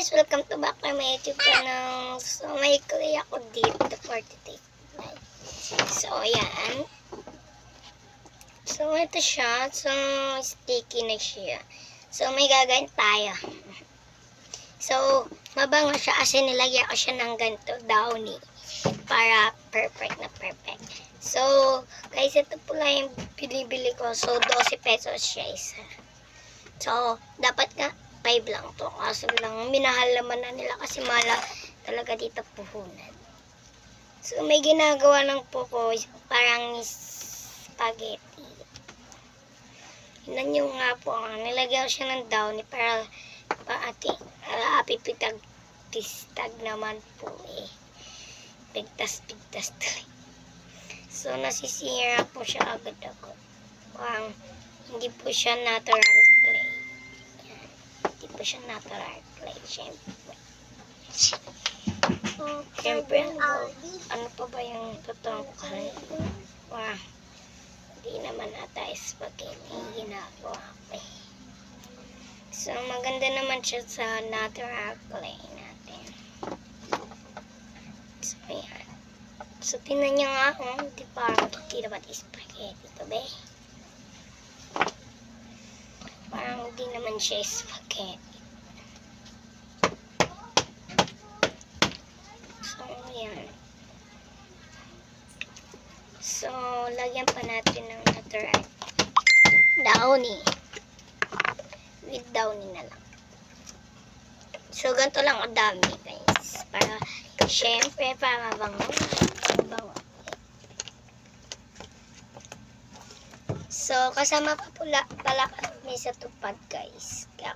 guys, welcome to back to my YouTube channel. So may clay ako dito for today. So yan. So ito siya. So sticky na siya. So may gagawin tayo. So mabango siya kasi nilagyan ko siya ng ganito downy para perfect na perfect. So guys, ito pala yung binibili ko. So 12 pesos siya isa. So dapat nga 5 lang to. Kaso lang, minahal naman na nila kasi mahal talaga dito puhunan. So, may ginagawa ng puko, parang spaghetti. Yun yung nga po, nilagyan ko siya ng downy para apipitag-tistag naman po eh. Pigtas-pigtas tuloy. So, nasisira po siya agad-agad. Parang, hindi po siya natural clay. Hindi po siya natural clay, syempre. Syempre, ano pa ba yung totoong clay? Wow. Hindi naman ata spaghetti ginagawa ko eh. So, maganda naman siya sa natural clay natin. So, ayan. So, tingnan niyo nga, hindi parang hindi naman spaghetti to, be. Parang hindi naman siya spaghetti. So, yan. So, lagyan pa natin ng natural downy. With downy na lang. So, ganito lang ang dami, guys. Para, syempre, para mabango. So, kasama pa pala kami sa tupad, guys. Kaya